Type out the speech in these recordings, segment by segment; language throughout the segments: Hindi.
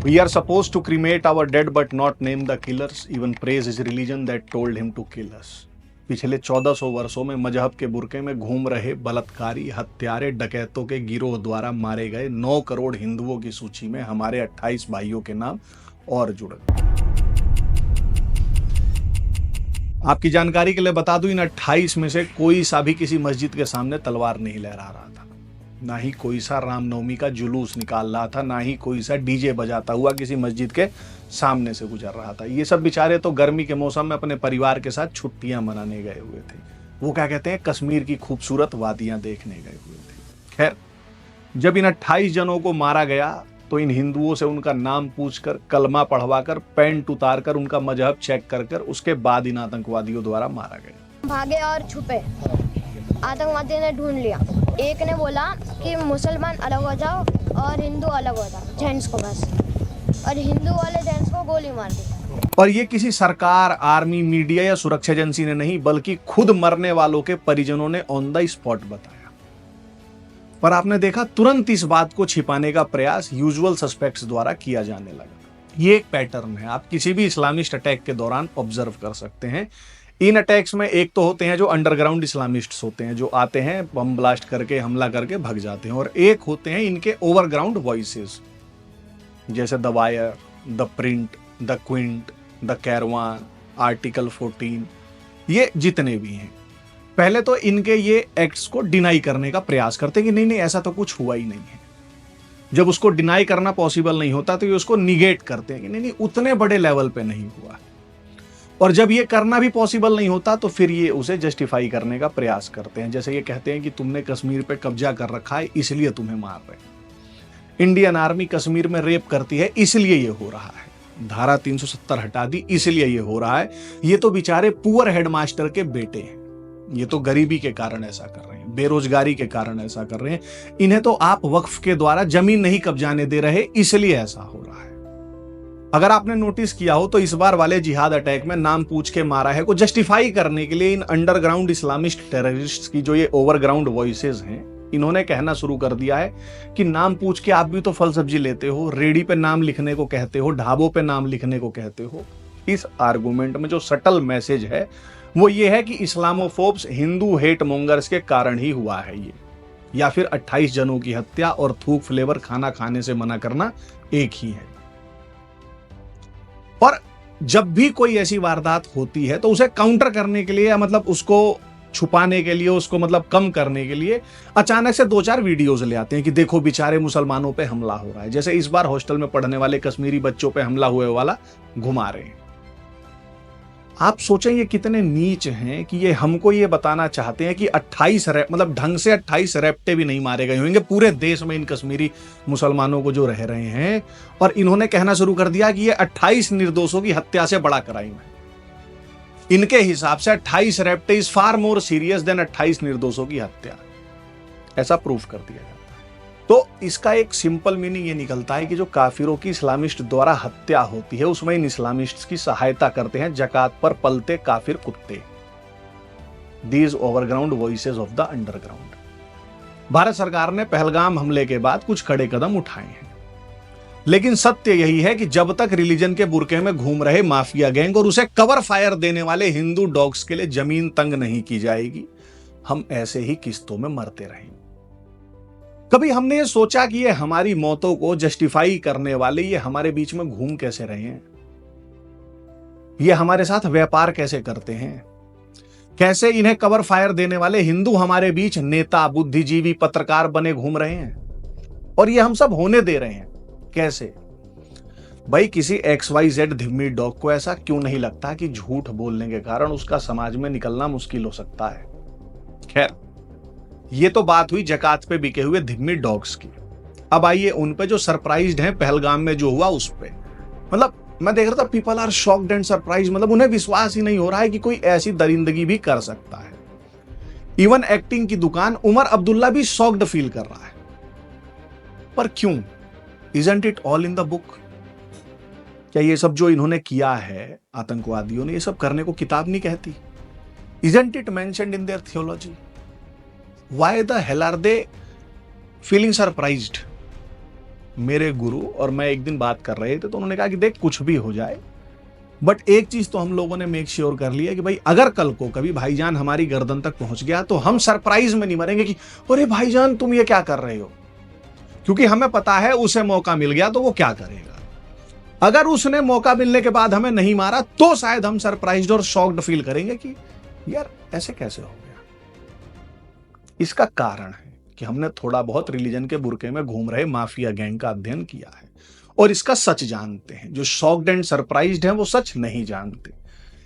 We are supposed to cremate our dead but not name the killers, even praise his religion that told him to kill us. पिछले 1400 वर्षों में मजहब के बुरके में घूम रहे बलात्कारी, हत्यारे, डकैतों के गिरोह द्वारा मारे गए 9 करोड़ हिंदुओं की सूची में हमारे 28 भाइयों के नाम और जुड़ गए। आपकी जानकारी के लिए बता दूं, इन 28 में से कोई सा भी किसी मस्जिद के सामने तलवार नहीं लहरा रहा था, ना ही कोई सा रामनवमी का जुलूस निकाल रहा था, ना ही कोई सा डीजे बजाता हुआ किसी मस्जिद के सामने से गुजर रहा था। ये सब बेचारे तो गर्मी के मौसम में अपने परिवार के साथ छुट्टियां मनाने गए हुए थे। वो क्या कहते हैं, कश्मीर की खूबसूरत वादियां देखने गए हुए थे। खैर, जब इन 28 जनों को मारा गया तो इन हिंदुओं से उनका नाम पूछकर, कलमा पढ़वाकर, पैंट उतारकर, उनका मजहब चेक कर उसके बाद इन आतंकवादियों द्वारा मारा गया। भागे और छुपे, आतंकवादी ने ढूंढ लिया। एक ने बोला कि मुसलमान अलग हो जाओ और हिंदू अलग हो जाओ, जेंट्स को बस, और हिंदू वाले जेंट्स को गोली मार दी। और ये किसी सरकार, आर्मी, मीडिया या सुरक्षा एजेंसी ने नहीं, बल्कि खुद मरने वालों के परिजनों ने ऑन द स्पॉट बताया। पर आपने देखा, तुरंत इस बात को छिपाने का प्रयास यूजुअल सस्पेक्ट्स द्वारा किया जाने लगा। ये एक पैटर्न है, आप किसी भी इस्लामिस्ट अटैक के दौरान ऑब्जर्व कर सकते हैं। इन अटैक्स में एक तो होते हैं जो अंडरग्राउंड इस्लामिस्ट्स होते हैं, जो आते हैं, बम ब्लास्ट करके, हमला करके भग जाते हैं, और एक होते हैं इनके ओवरग्राउंड वॉइसेस, जैसे the Wire, the Print, the Quint, the Caravan, article 14, ये जितने भी हैं। पहले तो इनके ये एक्ट्स को डिनाई करने का प्रयास करते हैं कि नहीं नहीं, ऐसा तो कुछ हुआ ही नहीं है। जब उसको डिनाई करना पॉसिबल नहीं होता तो ये उसको निगेट करते हैं कि नहीं नहीं, उतने बड़े लेवल पे नहीं हुआ। और जब ये करना भी पॉसिबल नहीं होता तो फिर ये उसे जस्टिफाई करने का प्रयास करते हैं। जैसे ये कहते हैं कि तुमने कश्मीर पे कब्जा कर रखा है, इसलिए तुम्हें मार रहे हैं। इंडियन आर्मी कश्मीर में रेप करती है, इसलिए ये हो रहा है। धारा 370 हटा दी, इसलिए ये हो रहा है। ये तो बेचारे पुअर हेडमास्टर के बेटे हैं, ये तो गरीबी के कारण ऐसा कर रहे हैं, बेरोजगारी के कारण ऐसा कर रहे हैं। इन्हें तो आप वक्फ के द्वारा जमीन नहीं कब्जाने दे रहे, इसलिए ऐसा हो रहा है। अगर आपने नोटिस किया हो तो इस बार वाले जिहाद अटैक में नाम पूछ के मारा है को जस्टिफाई करने के लिए इन अंडरग्राउंड इस्लामिस्ट टेररिस्ट्स की जो ये ओवरग्राउंड वॉइसेस हैं, इन्होंने कहना शुरू कर दिया है कि नाम पूछ के आप भी तो फल सब्जी लेते हो, रेडी पे नाम लिखने को कहते हो, ढाबों पे नाम लिखने को कहते हो। इस आर्गुमेंट में जो सटल मैसेज है वो ये है कि इस्लामोफोब्स, हिंदू हेट मोंगर्स के कारण ही हुआ है ये, या फिर 28 जनों की हत्या और थूक फ्लेवर खाना खाने से मना करना एक ही है। और जब भी कोई ऐसी वारदात होती है तो उसे काउंटर करने के लिए, या मतलब उसको छुपाने के लिए, उसको मतलब कम करने के लिए अचानक से 2-4 वीडियोस ले आते हैं कि देखो बेचारे मुसलमानों पे हमला हो रहा है। जैसे इस बार हॉस्टल में पढ़ने वाले कश्मीरी बच्चों पे हमला हुए वाला घुमा रहे हैं। आप सोचें ये कितने नीच हैं कि ये हमको ये बताना चाहते हैं कि 28 मतलब ढंग से 28 रैप्टे भी नहीं मारे गए होंगे पूरे देश में इन कश्मीरी मुसलमानों को जो रह रहे हैं, और इन्होंने कहना शुरू कर दिया कि ये 28 निर्दोषों की हत्या से बड़ा क्राइम है। इनके हिसाब से 28 rapes is far more serious than 28 निर्दोषों की हत्या, ऐसा प्रूफ कर दिया जाता है। तो इसका एक सिंपल मीनिंग ये निकलता है कि जो काफिरों की इस्लामिस्ट द्वारा हत्या होती है उसमें इन इस्लामिस्ट्स की सहायता करते हैं जकात पर पलते काफिर कुत्ते, these overground voices of the underground. Bharat सरकार ने पहलगाम हमले के बाद कुछ कड़े कदम उठाए हैं, लेकिन सत्य यही है कि जब तक रिलीजन के बुरके में घूम रहे माफिया गैंग और उसे कवर फायर देने वाले हिंदू डॉग्स के लिए जमीन तंग नहीं की जाएगी, हम ऐसे ही किस्तों में मरते रहेंगे। कभी हमने ये सोचा कि ये हमारी मौतों को जस्टिफाई करने वाले ये हमारे बीच में घूम कैसे रहे हैं, ये हमारे साथ व्यापार कैसे करते हैं, कैसे इन्हें कवर फायर देने वाले हिंदू हमारे बीच नेता, बुद्धिजीवी, पत्रकार बने घूम रहे हैं, और ये हम सब होने दे रहे हैं कैसे? भाई, किसी XYZ धिम्मी डॉग को ऐसा क्यों नहीं लगता कि झूठ बोलने के कारण उसका समाज में निकलना मुश्किल हो सकता है? खैर, ये तो बात हुई जकात पे बिके हुए धिम्मी डॉग्स की। अब आइए उन पे जो सरप्राइज्ड हैं पहलगाम में जो हुआ उस पे। मतलब मैं देख रहा था, people are shocked and surprise, मतलब उन्हें विश्वास ही नहीं हो रहा है कि कोई ऐसी दरिंदगी भी कर सकता है। इवन एक्टिंग की दुकान उमर अब्दुल्ला भी शॉक्ड फील कर रहा है। पर क्यों? Isn't it all in the book? क्या ये सब जो इन्होंने किया है आतंकवादियों ने, ये सब करने को किताब नहीं कहती? Isn't it mentioned in their theology? Why the hell are they feeling surprised? मेरे गुरु और मैं एक दिन बात कर रहे थे, तो उन्होंने कहा कि देख कुछ भी हो जाए, बट एक चीज तो हम लोगों ने मेक श्योर कर लिया कि भाई अगर कल को कभी भाईजान हमारी गर्दन तक पहुंच गया तो हम सरप्राइज में नहीं मरेंगे कि अरे भाईजान तुम ये क्या कर रहे हो, क्योंकि हमें पता है उसे मौका मिल गया तो वो क्या करेगा। अगर उसने मौका मिलने के बाद हमें नहीं मारा तो शायद हम सरप्राइज्ड और शॉक्ड फील करेंगे कि यार ऐसे कैसे हो गया। इसका कारण है कि हमने थोड़ा बहुत रिलीजन के बुरके में घूम रहे माफिया गैंग का अध्ययन किया है और इसका सच जानते हैं। जो शॉक्ड एंड सरप्राइज्ड हैं वो सच नहीं जानते।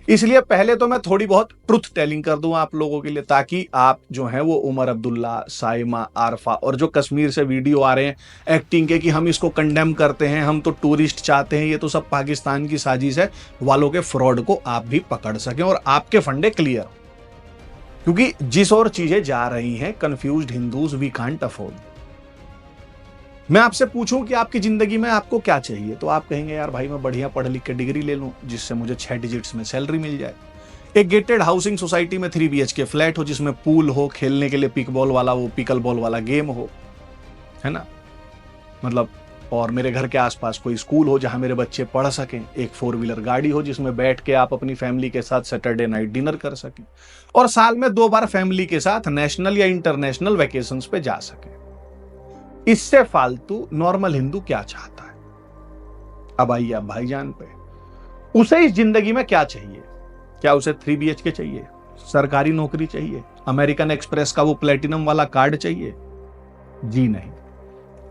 इसलिए पहले तो मैं थोड़ी बहुत ट्रुथ टेलिंग कर दूं आप लोगों के लिए, ताकि आप जो हैं वो उमर अब्दुल्ला, साइमा, आरफा और जो कश्मीर से वीडियो आ रहे हैं एक्टिंग के कि हम इसको कंडेम करते हैं, हम तो टूरिस्ट चाहते हैं, ये तो सब पाकिस्तान की साजिश है, वालों के फ्रॉड को आप भी पकड़ सकें और आपके फंडे क्लियर हो। क्योंकि जिस और चीजें जा रही हैं, confused Hindus we can't afford. मैं आपसे पूछूं कि आपकी जिंदगी में आपको क्या चाहिए, तो आप कहेंगे यार भाई मैं बढ़िया पढ़ लिख के डिग्री ले लूं जिससे मुझे 6 डिजिट्स में सैलरी मिल जाए, एक गेटेड हाउसिंग सोसाइटी में 3 BHK फ्लैट हो जिसमें पूल हो, खेलने के लिए पिक बॉल वाला वो पिकल बॉल वाला गेम हो, है ना, मतलब, और मेरे घर के आसपास कोई स्कूल हो जहां मेरे बच्चे पढ़ सकें, एक 4 व्हीलर गाड़ी हो जिसमें बैठ के आप अपनी फैमिली के साथ सैटरडे नाइट डिनर कर सकें, और साल में 2 बार फैमिली के साथ नेशनल या इंटरनेशनल वेकेशंस पे जा सकें। इससे फालतू नॉर्मल हिंदू क्या चाहता है? अब आइए आप भाईजान पे, उसे इस जिंदगी में क्या चाहिए? क्या उसे 3 BHK चाहिए, सरकारी नौकरी चाहिए, अमेरिकन एक्सप्रेस का वो प्लेटिनम वाला कार्ड चाहिए? जी नहीं।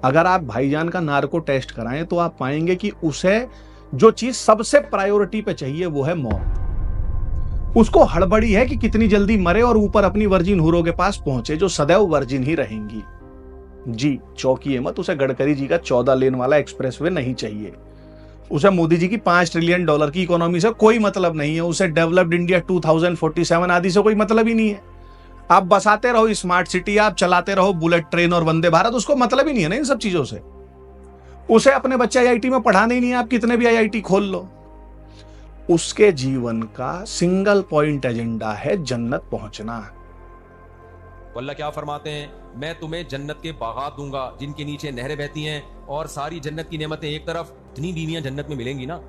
अगर आप भाईजान का नार्को टेस्ट कराएं तो आप पाएंगे कि उसे जो चीज सबसे प्रायोरिटी पे चाहिए वो है मौत। उसको हड़बड़ी है कि कितनी जल्दी मरे और ऊपर अपनी वर्जिन हुरों के पास पहुंचे जो सदैव वर्जिन ही रहेंगी। जी चौंकिए मत, उसे गडकरी जी का 14 लेन वाला एक्सप्रेसवे नहीं चाहिए, उसे मोदी जी की $5 ट्रिलियन की इकोनॉमी से कोई मतलब नहीं है, उसे डेवलप्ड इंडिया 2047 आदि से कोई मतलब ही नहीं है। आप बसाते रहो स्मार्ट सिटी, आप चलाते रहो बुलेट ट्रेन और वंदे भारत, उसको मतलब ही नहीं है ना इन सब चीजों से। उसे अपने बच्चे IIT में पढ़ाने ही नहीं है, आप कितने भी IIT खोल लो। उसके जीवन का सिंगल पॉइंट एजेंडा है जन्नत पहुंचना। अल्लाह क्या फरमाते हैं, मैं तुम्हें जन्नत के बागात दूंगा जिनके नीचे नहरें बहती हैं, और सारी जन्नत की नेमतें एक तरफ, इतनी बीवियां जन्नत में मिलेंगी ना,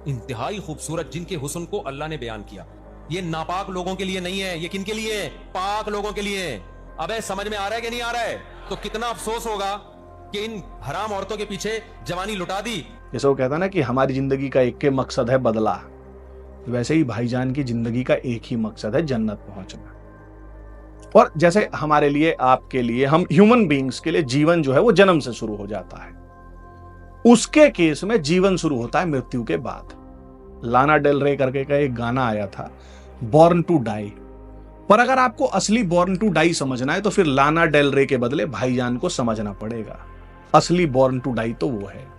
इंतहाई खूबसूरत, जिनके हुस्न को अल्लाह ने बयान किया। ये नापाक लोगों के लिए नहीं है, ये किन के लिए है? पाक लोगों के लिए। अबे समझ में आ रहा है कि नहीं आ रहा है? तो कितना अफसोस होगा कि इन हराम औरतों के पीछे जवानी लुटा दी। जैसे वो कहता ना कि हमारी जिंदगी का एक के मकसद है बदला, वैसे ही भाईजान की जिंदगी का एक ही मकसद है जन्नत पहुंचना। और जैसे हमारे लिए, आपके लिए, हम ह्यूमन बीइंग्स के लिए जीवन जो है वो जन्म से शुरू हो जाता है, उसके केस में जीवन शुरू होता है मृत्यु के बाद। लाना डेल रे करके का एक गाना आया था, बॉर्न टू डाई। पर अगर आपको असली बॉर्न टू डाई समझना है तो फिर लाना डेल रे के बदले भाईजान को समझना पड़ेगा। असली बॉर्न टू डाई तो वो है,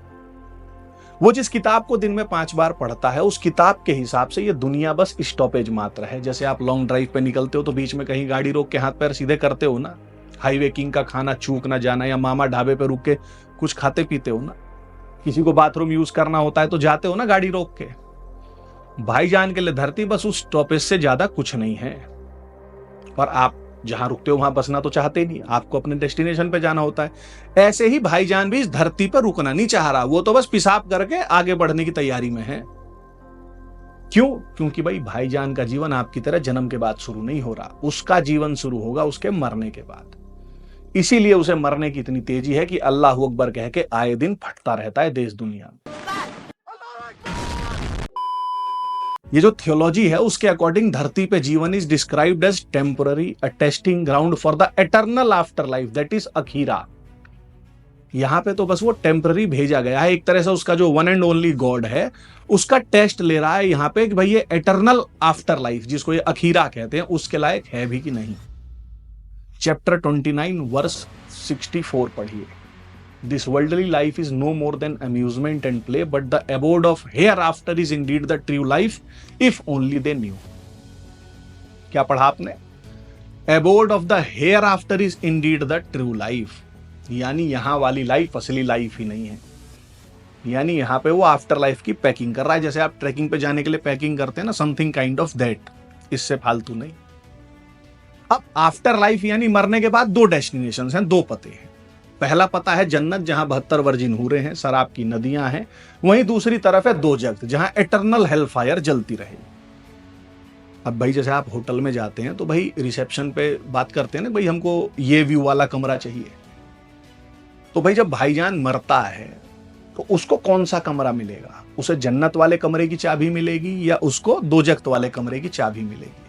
वो जिस किताब को दिन में 5 बार पढ़ता है, उस किताब के हिसाब से ये दुनिया बस स्टॉपेज मात्र है। जैसे आप लॉन्ग ड्राइव पे निकलते हो तो बीच में कहीं गाड़ी रोक के हाथ पैर सीधे करते हो ना, हाईवे किंग का खाना चूक ना जाना, या मामा ढाबे पे रुक के कुछ खाते पीते हो ना, किसी को बाथरूम यूज करना होता है तो जाते हो ना गाड़ी रोक के। भाईजान के लिए धरती बस उस स्टॉपेज से ज्यादा कुछ नहीं है। और आप जहां रुकते हो वहां बसना तो चाहते नहीं, आपको अपने डेस्टिनेशन पे जाना होता है। ऐसे ही भाईजान भी इस धरती पर रुकना नहीं चाह रहा, वो तो बस पेशाब करके आगे बढ़ने की तैयारी में है। क्यों? क्योंकि भाई भाईजान का जीवन आपकी तरह जन्म के बाद शुरू नहीं हो रहा, उसका जीवन शुरू होगा उसके मरने के बाद। इसीलिए उसे मरने की इतनी तेजी है कि अल्लाह अकबर कह के आए दिन फटता रहता है देश दुनिया में। ये जो थियोलॉजी है उसके अकॉर्डिंग धरती पे जीवन is described as temporary, a testing ground for the eternal after life, that is अखीरा। यहां पे तो बस वो टेम्पररी भेजा गया है, एक तरह से उसका जो वन एंड ओनली गॉड है उसका टेस्ट ले रहा है यहाँ पे कि भाई ये एटर्नल आफ्टर लाइफ, जिसको ये अखीरा कहते हैं, उसके लायक है भी कि नहीं। चैप्टर 29 वर्स 64 पढ़िए। This worldly life is no more than amusement and play, but the abode of hereafter is indeed the true life, if only they knew. क्या पढ़ा आपने? Abode of the hereafter is indeed the true life. यानी यहां वाली लाइफ असली लाइफ ही नहीं है, यानी यहां पे वो आफ्टर लाइफ की पैकिंग कर रहा है। जैसे आप ट्रैकिंग पे जाने के लिए पैकिंग करते हैं ना, समथिंग काइंड ऑफ दैट, इससे फालतू नहीं। अब आफ्टर लाइफ यानी मरने के बाद 2 डेस्टिनेशंस हैं, 2 पते हैं। पहला पता है जन्नत जहां 72 वर्जिन हूरें हैं, शराब की नदियां हैं, वहीं दूसरी तरफ है दोजख जहां एटर्नल हेल फायर जलती रहे। अब भाई जैसे आप होटल में जाते हैं तो भाई रिसेप्शन पे बात करते हैं ना, भाई हमको ये व्यू वाला कमरा चाहिए। तो भाई जब भाईजान मरता है तो उसको कौन सा कमरा मिलेगा? उसे जन्नत वाले कमरे की चाबी मिलेगी या उसको दोजख्त वाले कमरे की चाबी मिलेगी?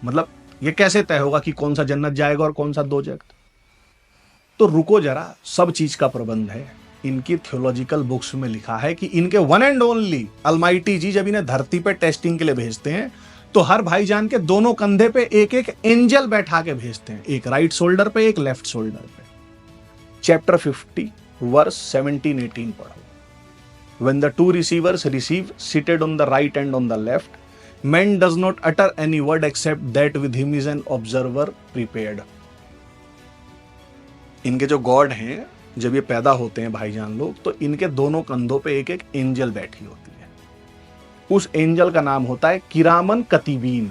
मतलब ये कैसे तय होगा कि कौन सा जन्नत जाएगा और कौन सा दोजख्त? तो रुको जरा, सब चीज का प्रबंध है। इनकी थियोलॉजिकल बुक्स में लिखा है कि इनके वन एंड ओनली अलमाइटी जी जब इन्हें धरती पे टेस्टिंग के लिए भेजते हैं तो हर भाईजान के दोनों कंधे पे एक एक एंजल बैठा के भेजते हैं, एक राइट शोल्डर पे, एक लेफ्ट शोल्डर पे। चैप्टर 50 वर्स 17-18 पढ़ो। When the two receivers receive, seated on the right and on the left, man does not utter any word except that with him is an observer prepared. इनके जो गॉड हैं, जब ये पैदा होते हैं भाईजान लोग, तो इनके दोनों कंधों पे एक एक एंजल बैठी होती है। उस एंजल का नाम होता है किरामन कतीबीन,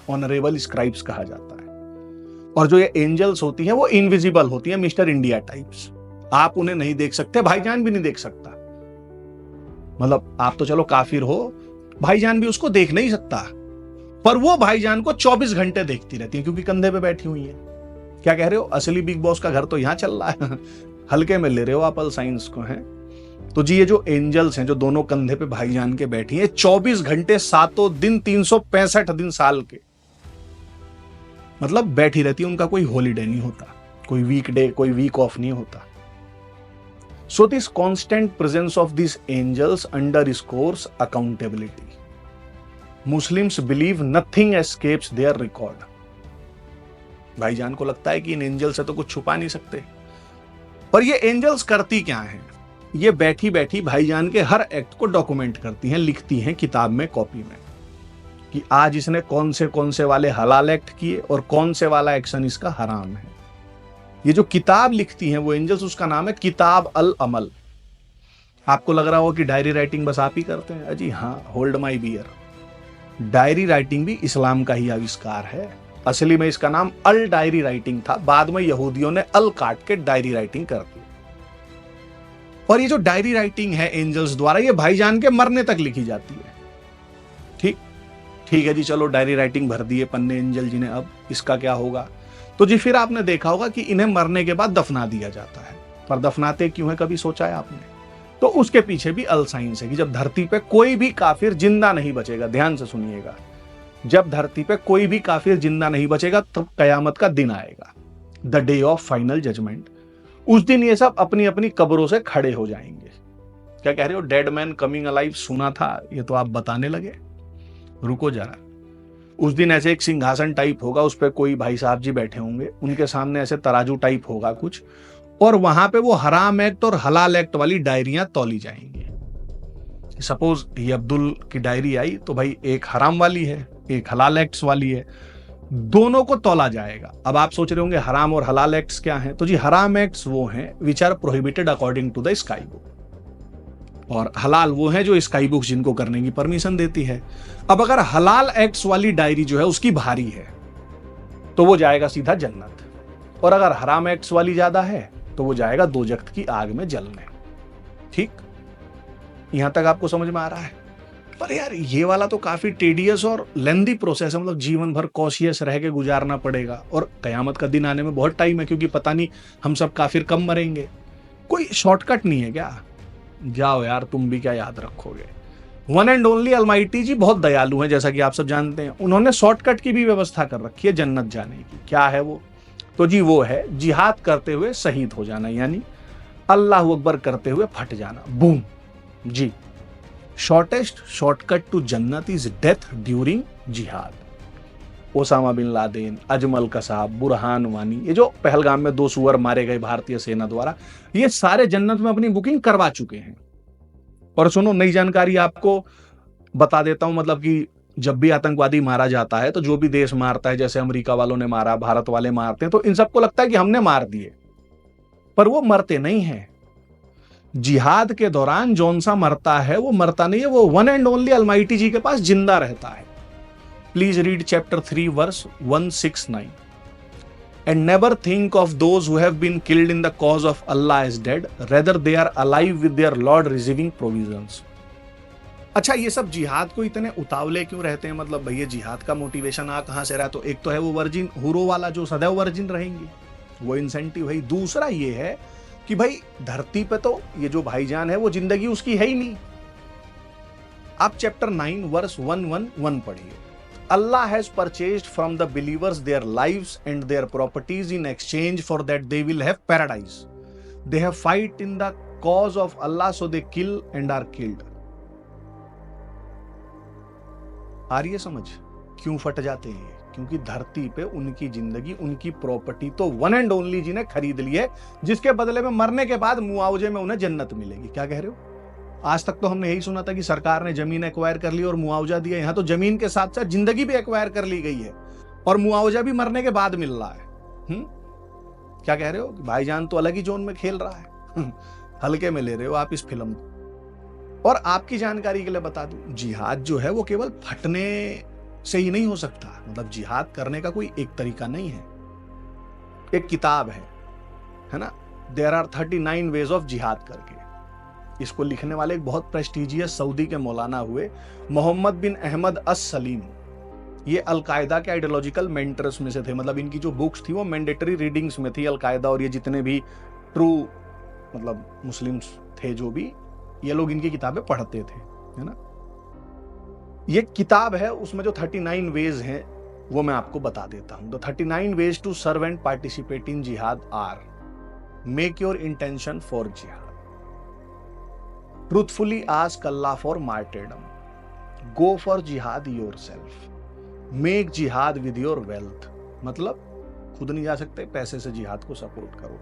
ऑनरेबल स्क्राइब्स कहा जाता है। और जो ये एंजल्स होती हैं वो इनविजिबल होती हैं, मिस्टर इंडिया टाइप्स। आप उन्हें नहीं देख सकते, भाईजान भी नहीं देख सकता। मतलब आप तो चलो काफिर हो, भाईजान भी उसको देख नहीं सकता, पर वो भाईजान को 24 घंटे देखती रहती है क्योंकि कंधे पे बैठी हुई है। क्या कह रहे हो? असली बिग बॉस का घर तो यहां चल रहा है। हल्के में ले रहे हो आप अल साइंस को, हैं? तो जी ये जो एंजल्स हैं जो दोनों कंधे पे भाईजान के बैठी हैं, 24 घंटे 7 दिन 365 दिन साल के, मतलब बैठी रहती है। उनका कोई हॉलीडे नहीं होता, कोई वीकडे, कोई वीक ऑफ नहीं होता। So this constant presence of these angels underscores accountability. Muslims believe nothing escapes their record. भाईजान को लगता है कि इन एंजल से तो कुछ छुपा नहीं सकते, पर ये एंजल्स करती क्या हैं? ये बैठी बैठी भाईजान के हर एक्ट को डॉक्यूमेंट करती हैं, लिखती हैं किताब में, कॉपी में, कि आज इसने कौन से वाले हलाल एक्ट किए और कौन से वाला एक्शन इसका हराम है। ये जो किताब लिखती हैं वो एंजल्स, उसका नाम है किताब अल अमल। आपको लग रहा होगा कि डायरी राइटिंग बस आप ही करते हैं। अजी हाँ, hold my beer. Diary writing भी इस्लाम का ही आविष्कार है। असली में इसका नाम अल डायरी राइटिंग था, बाद में यहूदियों ने अल काट के डायरी राइटिंग कर दी। और ये जो डायरी राइटिंग है एंजल्स द्वारा, ये भाईजान के मरने तक लिखी जाती है। ठीक है जी, चलो डायरी राइटिंग भर दिए पन्ने एंजल जी ने, अब इसका क्या होगा? तो जी फिर आपने देखा होगा कि इन्हें मरने के बाद दफना दिया जाता है, पर दफनाते क्यों है, कभी सोचा है आपने? तो उसके पीछे भी अल साइंस है कि जब धरती पे कोई भी काफिर जिंदा नहीं बचेगा, ध्यान से सुनिएगा, जब धरती पे कोई भी काफिर जिंदा नहीं बचेगा तब कयामत का दिन आएगा, the day of final judgement. उस दिन ये सब अपनी अपनी कब्रों से खड़े हो जाएंगे। क्या कह रहे हो? डेड मैन कमिंग अलाइव सुना था, ये तो आप बताने लगे। रुको जरा, उस दिन ऐसे एक सिंहासन टाइप होगा, उस पर कोई भाई साहब जी बैठे होंगे, उनके सामने ऐसे तराजू टाइप होगा कुछ, और वहां पे वो हराम एक्ट और हलाल एक्ट वाली डायरियां तौली जाएंगी। सपोज ये अब्दुल की डायरी आई तो भाई एक हराम वाली है, एक हलाल एक्ट्स वाली है, दोनों को तौला जाएगा। अब आप सोच रहे होंगे हराम और हलाल एक्ट्स क्या हैं? तो जी हराम एक्ट्स वो हैं which are prohibited according to the sky book, और हलाल वो है जो स्काई बुक जिनको करने की परमिशन देती है। अब अगर हलाल एक्ट्स वाली डायरी जो है उसकी भारी है तो वो जाएगा सीधा जन्नत, और अगर हराम एक्ट्स वाली ज्यादा है तो वो जाएगा दोजख्त की आग में जलने। ठीक, यहां तक आपको समझ में आ रहा है? पर यार ये वाला तो काफी टेडियस और लेंदी प्रोसेस है, मतलब जीवन भर कॉशियस रह के गुजारना पड़ेगा, और कयामत का दिन आने में बहुत टाइम है, क्योंकि पता नहीं हम सब काफिर कम मरेंगे। कोई शॉर्टकट नहीं है क्या? जाओ यार, तुम भी क्या याद रखोगे। वन एंड ओनली अलमाइटी जी बहुत दयालु हैं, जैसा कि आप सब जानते हैं। उन्होंने शॉर्टकट की भी व्यवस्था कर रखी है जन्नत जाने की। क्या है वो? तो जी वो है जिहाद करते हुए शहीद हो जाना, यानी अल्लाह अकबर करते हुए फट जाना, बूम। जी शॉर्टेस्ट शॉर्टकट टू जन्नत इज डेथ ड्यूरिंग जिहाद। Osama bin Laden, Ajmal Kasab, Burhan Wani, ये जो पहलगाम में 2 सुअर मारे गए भारतीय सेना द्वारा, ये सारे जन्नत में अपनी बुकिंग करवा चुके हैं। और सुनो, नई जानकारी आपको बता देता हूं, मतलब कि जब भी आतंकवादी मारा जाता है तो जो भी देश मारता है, जैसे अमेरिका वालों ने मारा, भारत वाले मारते हैं, तो इन सबको लगता है कि हमने मार दिए, पर वो मरते नहीं हैं। जिहाद के दौरान जौन सा मरता है वो मरता नहीं है, वो one and only almighty ji के पास जिंदा रहता है। Please read chapter 3 verse 169। and never think of those who have been killed in the cause of Allah as dead, rather they are alive with their Lord receiving provisions. अच्छा, ये सब जिहाद को इतने उतावले क्यों रहते हैं? मतलब भैया जिहाद का मोटिवेशन आ कहां से रहा? तो एक तो है वो वर्जिन हुरो वाला जो सदैव वर्जिन रहेंगे, वो इंसेंटिव है। दूसरा ये है कि भाई धरती पे तो ये जो भाईजान है वो जिंदगी उसकी है ही नहीं। आप चैप्टर 9 वर्स 111 पढ़िए। Allah has purchased from the believers their lives and their properties in exchange for that they will have paradise. They have fight in the cause of Allah, so they kill and are killed. आ रही है समझ क्यों फट जाते हैं? क्योंकि धरती पे उनकी जिंदगी, उनकी प्रॉपर्टी तो वन एंड ओनली जी ने खरीद ली है, जिसके बदले में मरने के बाद मुआवजे में उन्हें जन्नत मिलेगी। क्या कह रहे हो? आज तक तो हमने यही सुना था कि सरकार ने जमीन एक्वायर कर ली और मुआवजा दिया। यहां तो जमीन के साथ साथ जिंदगी भी एक्वायर कर ली गई है और मुआवजा भी मरने के बाद मिल रहा है। क्या कह रहे हो? भाईजान तो अलग ही जोन में खेल रहा है। हल्के में ले रहे हो आप इस फिल्म को। और आपकी जानकारी के लिए बता दूं, जिहाद जो है वो केवल फटने से ही नहीं हो सकता। मतलब जिहाद करने का कोई एक तरीका नहीं है, एक किताब है ना, देयर आर 39 वेज ऑफ जिहाद करके। इसको लिखने वाले एक बहुत प्रेस्टिजियस सऊदी के मौलाना हुए मोहम्मद बिन अहमद अस सलीम। ये अलकायदा के आइडियोलॉजिकल मेंटर्स में से थे। मतलब इनकी जो बुक्स थी वो मैंडेटरी रीडिंग्स में थी। अलकायदा और ये जितने भी ट्रू मतलब मुस्लिम्स थे जो भी, ये लोग इनकी किताबें पढ़ते थे, है ना। ये किताब है, उसमें जो 39 वेज हैं वो मैं आपको बता देता हूं। The 39 ways to serve and participate in जिहाद are: make your intention for जिहाद, ट्रूथफुली आस्क अल्लाह फॉर मार्टेडम, गो फॉर जिहाद योरसेल्फ, मेक जिहाद विद योर वेल्थ, मतलब खुद नहीं जा सकते, पैसे से जिहाद को सपोर्ट करो,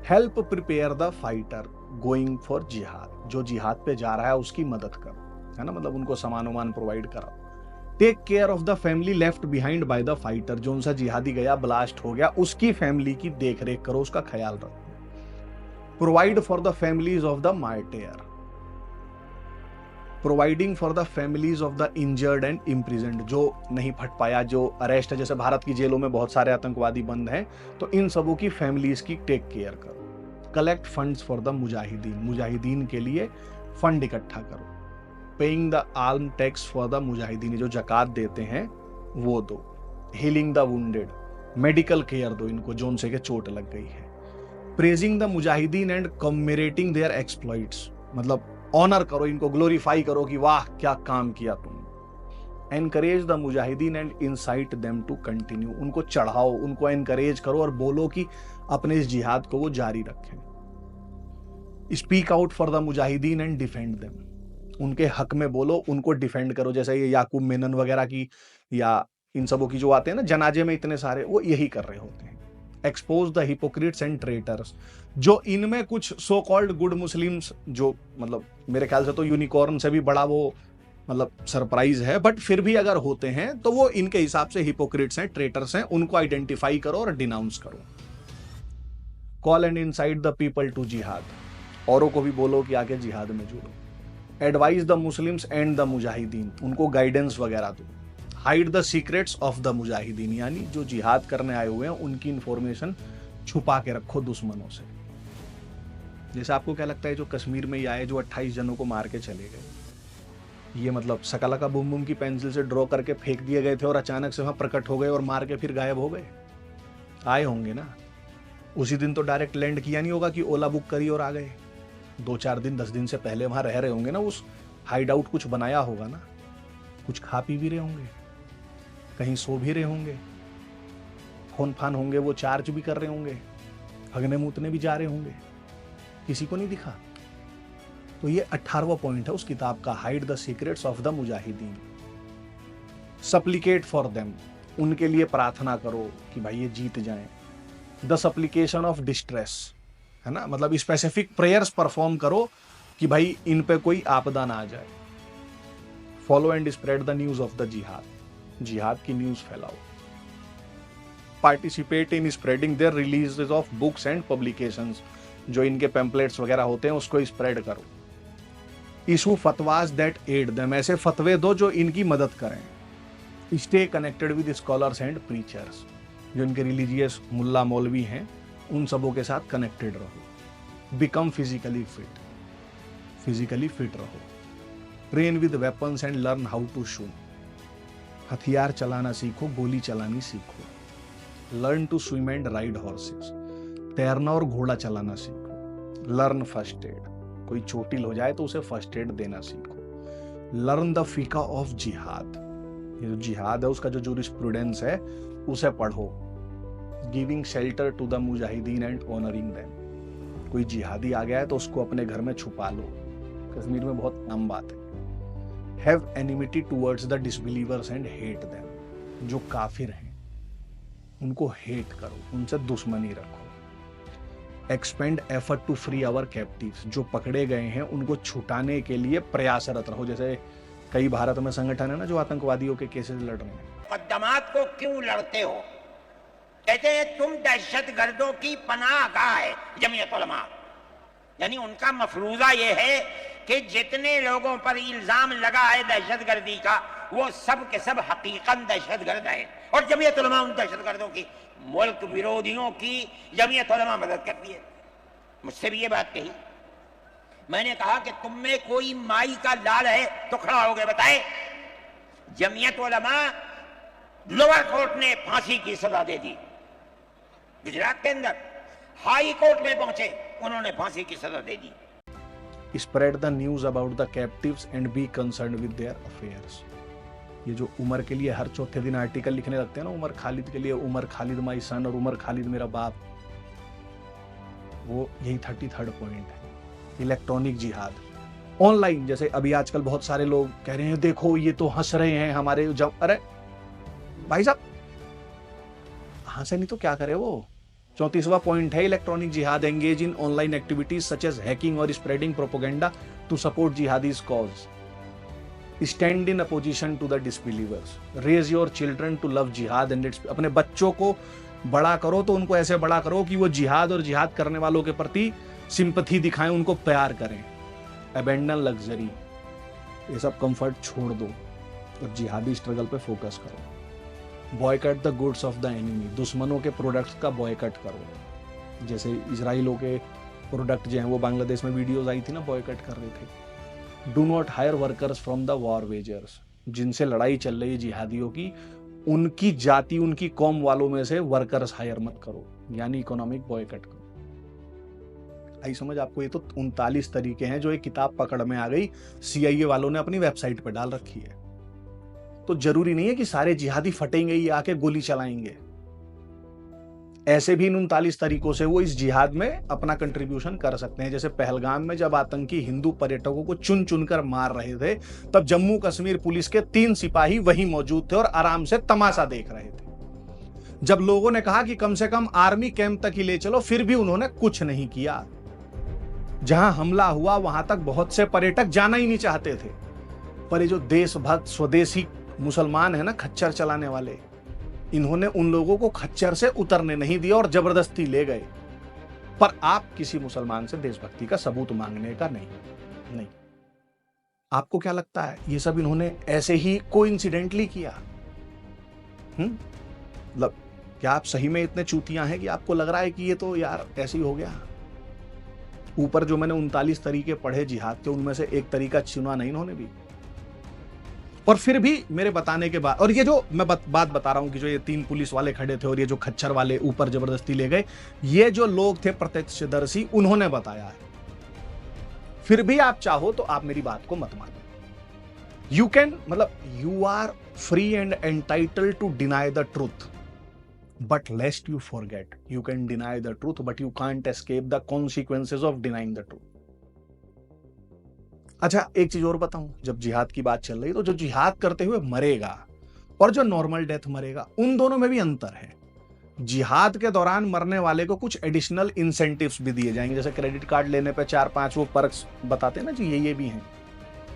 help prepare the fighter going for जिहाद, जो जिहाद पे जा रहा है उसकी मदद करो, है ना, मतलब उनको सामान वामान प्रोवाइड कराओ, take care of the family left behind by the fighter, जो उनसा जिहादी गया ब्लास्ट हो गया उसकी फैमिली की देख रेख करो, उसका ख्याल रखो, provide for the families of the martyr, providing for the families of the injured and imprisoned, जो नहीं फट पाया, जो अरेस्ट है, जैसे भारत की जेलों में बहुत सारे आतंकवादी बंद हैं, तो इन सबों की फैमिलीज की टेक केयर करो, कलेक्ट फंड्स फॉर द मुजाहिदीन, मुजाहिदीन के लिए फंड इकट्ठा करो, paying the arm tax for the मुजाहिदीन, जो जकात देते हैं वो दो, healing the wounded, medical care दो इनको जो उनसे के चोट लग गई है, प्रेजिंग द मुजाहिदीन एंड कमेरेटिंग देयर एक्सप्लॉइट्स, मतलब ऑनर करो इनको, ग्लोरीफाई करो कि वाह क्या काम किया तुम, एनकरेज द मुजाहिदीन and incite them to continue, उनको चढ़ाओ, उनको एनकरेज करो और बोलो कि अपने इस जिहाद को वो जारी रखें, स्पीक आउट फॉर द मुजाहिदीन एंड डिफेंड देम, उनके हक में बोलो, उनको डिफेंड करो, जैसे ये याकूब मेनन वगैरह की या इन सबों की जो आते हैं ना जनाजे में इतने सारे, वो यही कर रहे होते हैं, expose the hypocrites and traitors, जो इनमें कुछ सो कॉल्ड गुड मुस्लिम्स, जो मतलब मेरे ख्याल से तो यूनिकॉर्न से भी बड़ा वो मतलब सरप्राइज है, बट फिर भी अगर होते हैं तो वो इनके हिसाब से हिपोक्रिट्स हैं, ट्रेटर्स हैं, उनको आइडेंटिफाई करो और डिनाउंस करो, call and incite the people to जिहाद, औरों को भी बोलो कि आके जिहाद में जुड़ो, advise the Muslims and the मुजाहिदीन, उनको गाइडेंस वगैरह दो, hide the secrets of the मुजाहिदीन, यानी जो जिहाद करने आए हुए हैं उनकी इंफॉर्मेशन छुपा के रखो दुश्मनों से। जैसे आपको क्या लगता है जो कश्मीर में ही आए, जो 28 जनों को मार के चले गए, ये मतलब सकला का बुम बुम की पेंसिल से ड्रॉ करके फेंक दिए गए थे और अचानक से वहां प्रकट हो गए और मार के फिर गायब हो गए? आए होंगे ना, उसी दिन तो डायरेक्ट लैंड किया नहीं होगा कि ओला बुक करी और आ गए, 2-4 दिन 10 दिन से पहले वहां रह रहे होंगे ना, उस हाइड आउट कुछ बनाया होगा ना, कुछ खा पी भी रहे होंगे, कहीं सो भी रहे होंगे, फोन फान होंगे, वो चार्ज भी कर रहे होंगे, हगने मूतने भी जा रहे होंगे, किसी को नहीं दिखा। तो ये 18वां पॉइंट है उस किताब का, hide the secrets of the मुजाहिदीन, सप्लिकेट फॉर देम, उनके लिए प्रार्थना करो कि भाई ये जीत जाएं, द सप्लिकेशन ऑफ डिस्ट्रेस, है ना, मतलब स्पेसिफिक प्रेयर्स परफॉर्म करो कि भाई इन पे कोई आपदा ना आ जाए, follow and spread the news of the jihad, जिहाद की न्यूज फैलाओ, participate in spreading their releases of books and publications, जो इनके पैम्पलेट्स वगैरह होते हैं उसको स्प्रेड करो, issue fatwas that aid them, ऐसे फतवे दो जो इनकी मदद करें, stay connected with scholars and preachers, जो इनके रिलीजियस मुल्ला मौलवी हैं, उन सबों के साथ कनेक्टेड रहो। बिकम फिजिकली फिट रहो। Train with weapons and learn how to shoot. हथियार चलाना सीखो, गोली चलानी सीखो। Learn to swim and ride horses. तैरना और घोड़ा चलाना सीखो। Learn first aid. कोई चोटिल हो जाए तो उसे फर्स्ट एड देना सीखो। लर्न द फीका ऑफ जिहाद। ये जो जिहाद है उसका जो जूरिस्प्रूडेंस है उसे पढ़ो। गिविंग शेल्टर टू द मुजाहिदीन एंड ऑनरिंग देम। कोई जिहादी आ गया है तो उसको अपने घर में छुपा लो। कश्मीर में बहुत आम बात है। Have enmity towards the disbelievers and hate them. जो काफिर हैं उनको हेट करो, उनसे दुश्मनी रखो। Expend effort to free our captives. जो पकड़े गए हैं उनको छुटाने के लिए प्रयासरत रहो। जैसे कई भारत में संगठन है ना जो आतंकवादियों के केसेस लड़ रहे हैं। मुकदमात को क्यों लड़ते हो? कहते हैं तुम दहशतगर्दों की पनाहगाह है जमीयत उलमा। यानी उनका मफरूजा ये है कि जितने लोगों पर इल्जाम लगा है दहशतगर्दी का वो सब के सब हकीकत दहशतगर्द है। और जमीयत उलमा उन दहशतगर्दों की, मुल्क विरोधियों की जमीयत उलमा मदद करती है। मुझसे भी ये बात कही। मैंने कहा कि तुम में कोई माई का लाल है तो खड़ा हो गए बताए। जमीयत उलमा लोअर कोर्ट ने फांसी की सजा दे दी। गुजरात के अंदर हाई कोर्ट में पहुंचे, उन्होंने फांसी की सजा दे दी। Spread the news about the captives and be concerned with their affairs. ये जो उमर के लिए हर चौथे दिन आर्टिकल लिखने लगते हैं ना, उमर खालिद के लिए, उमर खालिद माई सन और उमर खालिद मेरा बाप, वो यही 33rd पॉइंट है। इलेक्ट्रॉनिक जिहाद ऑनलाइन। जैसे अभी आजकल बहुत सारे लोग कह रहे हैं देखो ये तो हंस रहे हैं हमारे, जब अरे भाई साहब हंसे नहीं तो क्या करे वो। 34वां पॉइंट है electronic jihad. Engage in online activities such as hacking और spreading propaganda to support jihadis cause. Stand in opposition to the disbelievers. Raise your children to love jihad and its. अपने बच्चों को बड़ा करो तो उनको ऐसे बड़ा करो कि वो जिहाद और जिहाद करने वालों के प्रति सिंपथी दिखाएं, उनको प्यार करें। Abandon luxury. ये सब कंफर्ट छोड़ दो और जिहादी स्ट्रगल पे फोकस करो। Boy cut the goods of the enemy. दुश्मनों के प्रोडक्ट्स का बॉयकट करो। जैसे इजराइलों के प्रोडक्ट जो हैं वो बांग्लादेश में वीडियोस आई थी ना, बॉयकट कर रहे थे। Do not hire workers from the war wagers. जिनसे लड़ाई चल रही है जिहादियों की, उनकी जाति उनकी कौम वालों में से वर्कर्स हायर मत करो, यानी इकोनॉमिक बॉयकट करो। आई समझ आपको? ये तो 39 तरीके हैं जो एक किताब पकड़ में आ गई, CIA वालों ने अपनी वेबसाइट पर डाल रखी है। तो जरूरी नहीं है कि सारे जिहादी फटेंगे ही आके गोली चलाएंगे। ऐसे भी इन 39 तरीकों से वो इस जिहाद में अपना कंट्रीब्यूशन कर सकते हैं। जैसे पहलगाम में जब आतंकी हिंदू पर्यटकों को चुन चुनकर मार रहे थे, तब जम्मू कश्मीर पुलिस के 3 सिपाही वहीं मौजूद थे और आराम से तमाशा देख रहे थे। जब लोगों ने कहा कि कम से कम आर्मी कैंप तक ही ले चलो, फिर भी उन्होंने कुछ नहीं किया। जहां हमला हुआ वहां तक बहुत से पर्यटक जाना ही नहीं चाहते थे, पर ये जो देशभक्त स्वदेशी मुसलमान है ना, खच्चर चलाने वाले, इन्होंने उन लोगों को खच्चर से उतरने नहीं दिया और जबरदस्ती ले गए। पर आप किसी मुसलमान से देशभक्ति का सबूत मांगने का नहीं। आपको क्या लगता है ये सब इन्होंने ऐसे ही कोइंसिडेंटली किया? मतलब क्या आप सही में इतने चूतियां हैं कि आपको लग रहा है कि ये तो यार ऐसे ही हो गया? ऊपर जो मैंने 39 तरीके पढ़े जिहाद के, उनमें से एक तरीका चुना नहीं इन्होंने भी। और फिर भी मेरे बताने के बाद, और ये जो मैं बात बता रहा हूं कि जो ये 3 पुलिस वाले खड़े थे और ये जो खच्चर वाले ऊपर जबरदस्ती ले गए, ये जो लोग थे प्रत्यक्षदर्शी, उन्होंने बताया है। फिर भी आप चाहो तो आप मेरी बात को मत मानो। यू कैन, मतलब you are free and entitled to deny the truth, but lest you forget, you can deny the truth, but you can't escape the consequences of denying the truth. अच्छा, एक चीज और बताऊं, जब जिहाद की बात चल रही है तो जो जिहाद करते हुए मरेगा और जो नॉर्मल डेथ मरेगा, उन दोनों में भी अंतर है। जिहाद के दौरान मरने वाले को कुछ एडिशनल इंसेंटिव्स भी दिए जाएंगे, जैसे क्रेडिट कार्ड लेने पे 4-5 वो पर्क्स बताते हैं ना जी, ये भी हैं।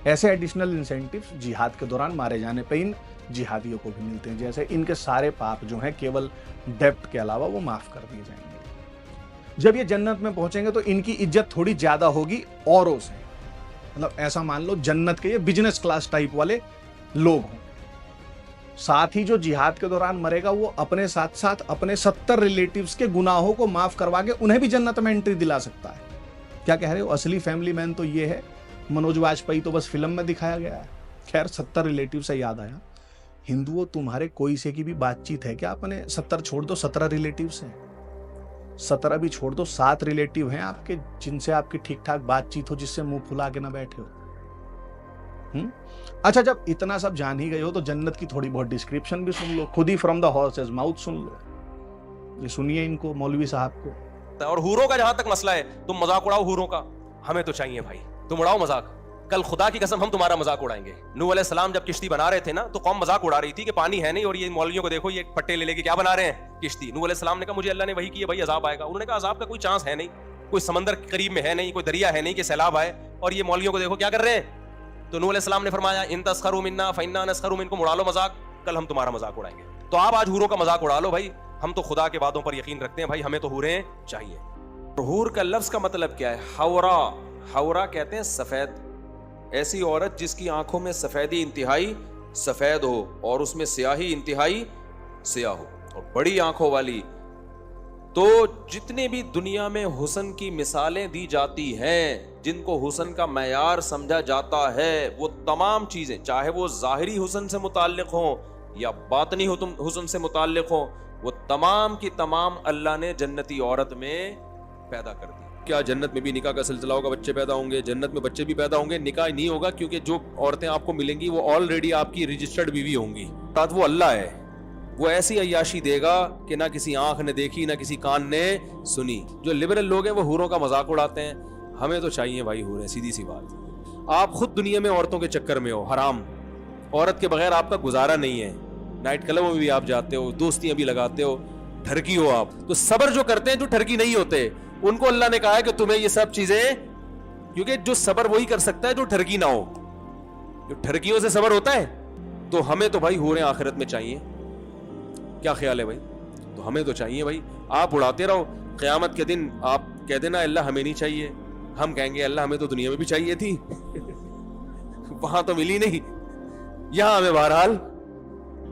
ऐसे एडिशनल इंसेंटिव्स जिहाद के दौरान मारे जाने पे इन जिहादियों को भी मिलते हैं। जैसे इनके सारे पाप जो हैं केवल डेप्ट के अलावा वो माफ कर दिए जाएंगे। जब ये जन्नत में पहुंचेंगे तो इनकी इज्जत थोड़ी ज्यादा होगी औरों से। मतलब ऐसा मान लो जन्नत के ये बिजनेस क्लास टाइप वाले लोग हों। साथ ही जो जिहाद के दौरान मरेगा वो अपने साथ साथ अपने 70 रिलेटिव्स के गुनाहों को माफ करवा के उन्हें भी जन्नत में एंट्री दिला सकता है। क्या कह रहे हो? असली फैमिली मैन तो ये है, मनोज वाजपेयी तो बस फिल्म में दिखाया गया है। खैर 70 रिलेटिव से याद आया, हिंदुओं तुम्हारे कोई से की भी बातचीत है क्या? अपने 70 छोड़ दो, 17 रिलेटिव हैं, 17 भी छोड़ दो, 7 रिलेटिव हैं आपके जिनसे आपकी ठीक ठाक बातचीत हो, जिससे मुंह फुला के ना बैठे हो। अच्छा, जब इतना सब जान ही गए हो तो जन्नत की थोड़ी बहुत डिस्क्रिप्शन भी सुन लो, खुद ही फ्रॉम द हॉर्सेस माउथ सुन लो। ये सुनिए इनको, मौलवी साहब को। और हूरों का जहां तक मसला है, तुम मजाक उड़ाओ हूरों का, हमें तो चाहिए भाई, तुम उड़ाओ मजाक। कल खुदा की कसम हम तुम्हारा मजाक उड़ाएंगे। नूह अलैहिस्सलाम जब किश्ती बना रहे थे ना, तो कौम मजाक उड़ा रही थी कि पानी है नहीं और ये मौलवियों को देखो ये पट्टे ले लेके क्या बना रहे हैं किश्ती। नूह अलैहिस्सलाम ने कहा मुझे अल्लाह ने वही किया भाई अजाब आएगा। उन्होंने कहा अजाब का कोई चांस है नहीं, कोई समंदर करीब में है नहीं, कोई दरिया है नहीं कि सैलाब आए, और ये मौलवियों को देखो क्या कर रहे हैं। तो नूह अलैहिस्सलाम ने फरमाया इन तस्खरू मिन्ना फइन्ना नस्खरू मिनकुम, उड़ा लो मजाक, कल हम तुम्हारा मजाक उड़ाएंगे। तो आप आज हूरों का मजाक उड़ा लो भाई, हम तो खुदा के वादों पर यकीन रखते हैं भाई, हमें तो हूरें चाहिए। हूर का लफ्ज का मतलब क्या है? हौरा, हौरा कहते हैं सफेद, ऐसी औरत जिसकी आंखों में सफेदी इंतहाई सफेद हो और उसमें स्याही इंतहाई स्याह हो, और बड़ी आंखों वाली। तो जितने भी दुनिया में हुस्न की मिसालें दी जाती हैं, जिनको हुस्न का मयार समझा जाता है, वो तमाम चीजें, चाहे वो ज़ाहिरी हुस्न से मुताल्लिक हो या बातनी हुस्न से मुताल्लिक हो, वो तमाम की तमाम अल्लाह ने जन्नती औरत में पैदा कर दी। क्या जन्नत में भी निकाह का सिलसिला होगा, बच्चे पैदा होंगे? जन्नत में बच्चे भी पैदा होंगे, निकाह नहीं होगा, क्योंकि जो औरतें आपको मिलेंगी वो ऑलरेडी आपकी रजिस्टर्ड बीवी होंगी। साथ वो अल्लाह है, वो ऐसी अय्याशी देगा कि ना किसी आंख ने देखी ना किसी कान ने सुनी। जो लिबरल लोग हैं वो हूरों का मजाक उड़ाते हैं, हमें तो चाहिए भाई हूरें, सीधी सी बात। आप खुद दुनिया में औरतों के चक्कर में हो, हराम, औरत के बगैर आपका गुजारा नहीं है, नाइट क्लबों में भी आप जाते हो, दोस्तियां भी लगाते हो, ठरकी हो आप। तो सब्र जो करते हैं, जो ठरकी नहीं होते, उनको अल्लाह ने कहा है कि तुम्हें ये सब चीजें, क्योंकि जो सब्र वही कर सकता है जो ठरकी ना हो। जो ठरकियों से सब्र होता है, तो हमें तो भाई हूरें आखिरत में चाहिए। क्या ख्याल है भाई? तो हमें तो चाहिए भाई। आप उड़ाते रहो, क़यामत के दिन आप कह देना अल्लाह हमें नहीं चाहिए, हम कहेंगे अल्लाह हमें तो दुनिया में भी चाहिए थी वहां तो मिली नहीं, यहां हमें बहरहाल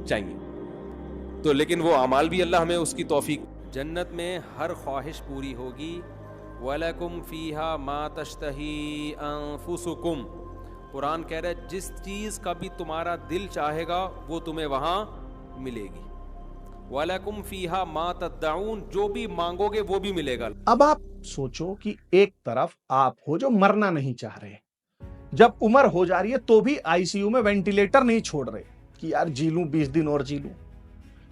चाहिए। तो लेकिन वो अमाल भी अल्लाह हमें उसकी तौफीक। जन्नत में हर ख्वाहिश पूरी होगी। वलकुम फीहा मा तश्तही अनफुसुकुम, कुरान कह रहा है जिस चीज़ का भी तुम्हारा दिल चाहेगा वो तुम्हें वहां मिलेगी। वलकुम फीहा मा तद्दाऊन, जो भी मांगोगे वो भी मिलेगा। अब आप सोचो कि एक तरफ आप हो जो मरना नहीं चाह रहे, जब उम्र हो जा रही है तो भी आईसीयू में वेंटिलेटर नहीं छोड़ रहे कि यार जी लूं 20 दिन और जी लूं।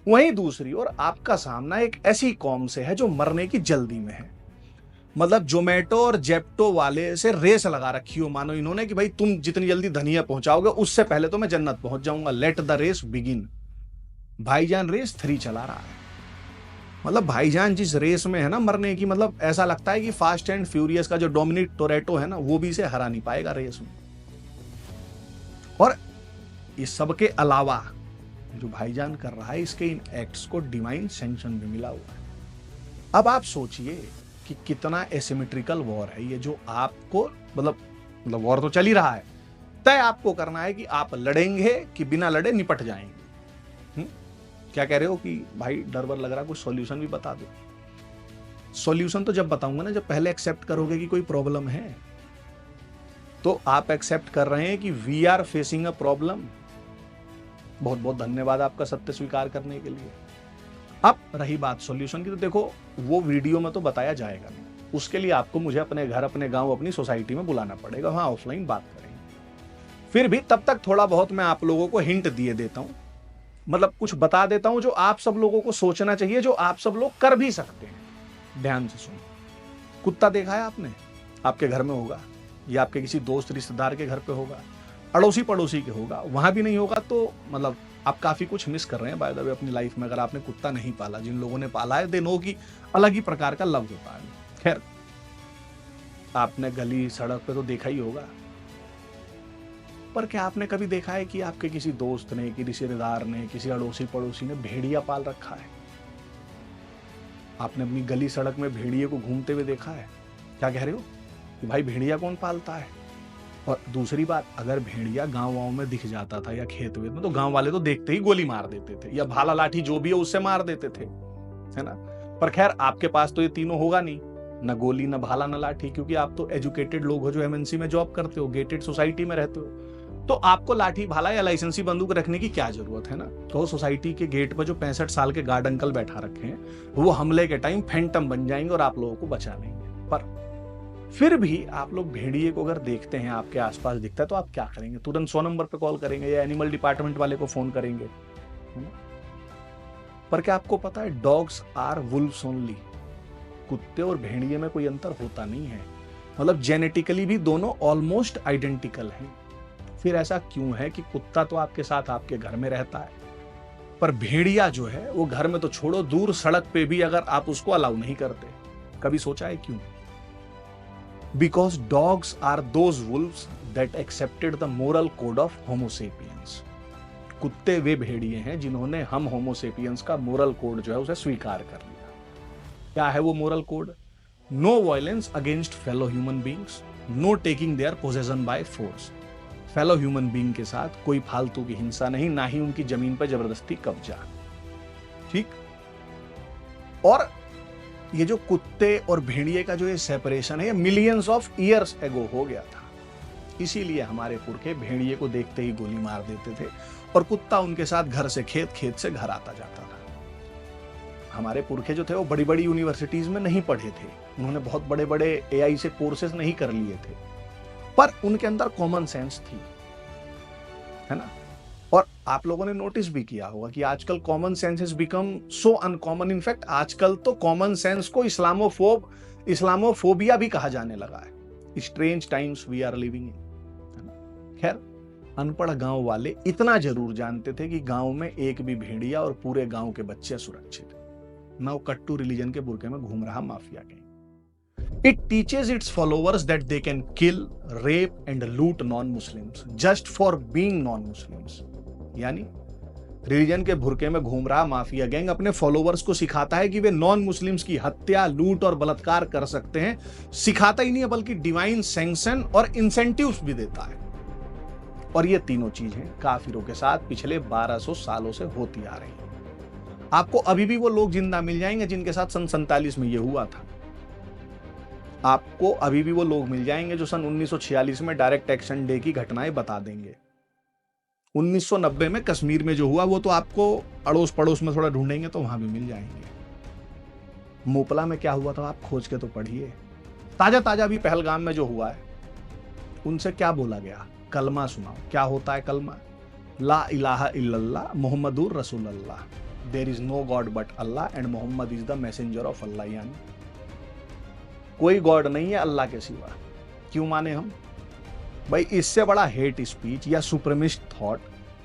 वहीं दूसरी ओर आपका सामना एक ऐसी कौम से है जो मरने की जल्दी में है। मतलब जोमेटो और जेप्टो वाले से रेस लगा रखी हो मानो इन्होंने कि भाई तुम जितनी जल्दी धनिया पहुंचाओगे उससे पहले तो मैं जन्नत पहुंच जाऊंगा। Let the race begin. भाईजान रेस 3 चला रहा है। मतलब भाईजान जिस रेस में है ना मरने की, मतलब ऐसा लगता है कि फास्ट एंड फ्यूरियस का जो डोमिनिक टोरेटो है ना, वो भी इसे हरा नहीं पाएगा रेस में। और इस सब के अलावा जो भाईजान कर रहा है, इसके इन एक्ट्स को डिवाइन सैंक्शन भी मिला हुआ है। अब आप सोचिए कि कितना एसिमेट्रिकल वॉर है ये, जो आपको मतलब वॉर तो चल ही रहा है, तय आपको करना है कि आप लड़ेंगे कि बिना लड़े निपट जाएंगे। क्या कह रहे हो कि भाई डर वर लग रहा, कुछ सॉल्यूशन भी बता दो। सॉल्यूशन तो जब बताऊंगा ना, जब पहले एक्सेप्ट करोगे कि कोई प्रॉब्लम है। तो आप एक्सेप्ट कर रहे हैं कि we are facing a problem. बहुत बहुत धन्यवाद आपका सत्य स्वीकार करने के लिए। अब रही बात सॉल्यूशन की, तो देखो वो वीडियो में तो बताया जाएगा नहीं, उसके लिए आपको मुझे अपने घर, अपने गांव, अपनी सोसाइटी में बुलाना पड़ेगा, वहां ऑफलाइन बात करेंगे। फिर भी तब तक थोड़ा बहुत मैं आप लोगों को हिंट दिए देता हूं, मतलब कुछ बता देता हूं जो आप सब लोगों को सोचना चाहिए, जो आप सब लोग कर भी सकते हैं। ध्यान से सुनो। कुत्ता देखा है आपने? आपके घर में होगा या आपके किसी दोस्त रिश्तेदार के घर पे होगा, अड़ोसी पड़ोसी के होगा, वहां भी नहीं होगा तो मतलब आप काफी कुछ मिस कर रहे हैं बाय द वे अपनी लाइफ में। अगर आपने कुत्ता नहीं पाला, जिन लोगों ने पाला है, दे नो की अलग ही प्रकार का लव होता है। खैर, आपने गली सड़क पे तो देखा ही होगा, पर क्या आपने कभी देखा है कि आपके किसी दोस्त ने, किसी रिश्तेदार ने, किसी अड़ोसी पड़ोसी ने भेड़िया पाल रखा है? आपने अपनी गली सड़क में भेड़िए को घूमते हुए देखा है? क्या कह रहे हो कि भाई भेड़िया कौन पालता है? और दूसरी बात, अगर भेड़िया गांव में दिख जाता था या खेत वेत में, तो गांव वाले तो देखते ही गोली मार देते थे, या भाला लाठी जो भी है उससे मार देते थे, है ना। पर खैर आपके पास तो ये तीनों होगा नहीं, न गोली, न भाला, न लाठी, क्योंकि आप तो एजुकेटेड लोग हो जो एमएनसी में जॉब करते हो, गेटेड सोसाइटी में रहते हो, तो आपको लाठी भाला या लाइसेंसी बंदूक रखने की क्या जरूरत है ना। तो सोसाइटी के गेट पर जो 65 साल के गार्ड अंकल बैठा रखे हैं, वो हमले के टाइम फैंटम बन जाएंगे और आप लोगों को बचा लेंगे। पर फिर भी आप लोग भेड़िए को अगर देखते हैं, आपके आसपास दिखता है, तो आप क्या करेंगे? तुरंत 100 नंबर पे कॉल करेंगे या एनिमल डिपार्टमेंट वाले को फोन करेंगे, है ना? पर क्या आपको पता है, डॉग्स आर वुल्व्स ओनली। कुत्ते और भेड़िए में कोई अंतर होता नहीं है, मतलब जेनेटिकली भी दोनों ऑलमोस्ट आइडेंटिकल हैं। फिर ऐसा क्यों है कि कुत्ता तो आपके साथ आपके घर में रहता है, पर भेड़िया जो है वो घर में तो छोड़ो, दूर सड़क पे भी अगर आप उसको अलाउ नहीं करते। कभी सोचा है क्यों? Because dogs are those wolves that accepted the moral code of Homo sapiens. कुत्ते वे भेड़िए हैं जिन्होंने हम होमोसेपियंस का मोरल कोड जो है उसे स्वीकार कर लिया। क्या है वो moral code? No violence against fellow human beings, no taking their possession by force. Fellow human being के साथ कोई फालतू की हिंसा नहीं, ना ही उनकी जमीन पर जबरदस्ती कब्जा। ठीक। और ये जो कुत्ते और भेड़िए का जो ये सेपरेशन है, ये मिलियंस ऑफ ईयर्स एगो हो गया था। इसीलिए हमारे पुरखे भेड़िए को देखते ही गोली मार देते थे और कुत्ता उनके साथ घर से खेत, खेत से घर आता जाता था। हमारे पुरखे जो थे वो बड़ी बड़ी यूनिवर्सिटीज में नहीं पढ़े थे, उन्होंने बहुत बड़े बड़े एआई से कोर्सेज नहीं कर लिए थे, पर उनके अंदर कॉमन सेंस थी, है ना। और आप लोगों ने नोटिस भी किया होगा कि आजकल common sense has become so uncommon. In fact आजकल तो कॉमन सेंस को इस्लामोफोबिया भी कहा जाने लगा है। Strange times we are living in, है ना। खैर, अनपढ़ गांव वाले इतना जरूर जानते थे कि गांव में एक भी भेड़िया और पूरे गांव के बच्चे सुरक्षित। नाउ कट टू रिलीजन के बुरके में घूम रहा mafia gang. It teaches its followers that they can kill, rape and loot non-Muslims just for being non-Muslims। यानी रिलीजन के भुरके में घूम रहा माफिया गैंग अपने फॉलोवर्स को सिखाता है कि वे नॉन मुस्लिम्स की हत्या, लूट और बलात्कार कर सकते हैं। सिखाता ही नहीं है बल्कि डिवाइन सैंक्शन और इंसेंटिव्स भी देता है। और ये तीनों चीजें काफिरों के साथ पिछले 1200 सालों से होती आ रही हैं। आपको अभी भी वो लोग जिंदा मिल जाएंगे जिनके साथ सन 47 में ये हुआ था। आपको अभी भी वो लोग मिल जाएंगे जो सन 1946 में डायरेक्ट एक्शन डे की घटनाएं बता देंगे। 1990 में कश्मीर में जो हुआ वो तो आपको अड़ोस पड़ोस में थोड़ा ढूंढेंगे तो वहां भी मिल जाएंगे। मोपला में क्या हुआ था आप खोज के तो पढ़िए। ताजा ताजा भी पहलगाम में जो हुआ है, उनसे क्या बोला गया? कलमा सुनाओ। क्या होता है कलमा? ला इलाहा इल्लल्लाह मुहम्मदुर रसूलुल्लाह, there is no god but Allah and Mohammed is the messenger of Allah. यानी कोई गॉड नहीं है अल्लाह के सिवा। क्यों माने हम? भाई इससे बड़ा हेट स्पीच या सुप्रीमिस्ट थॉट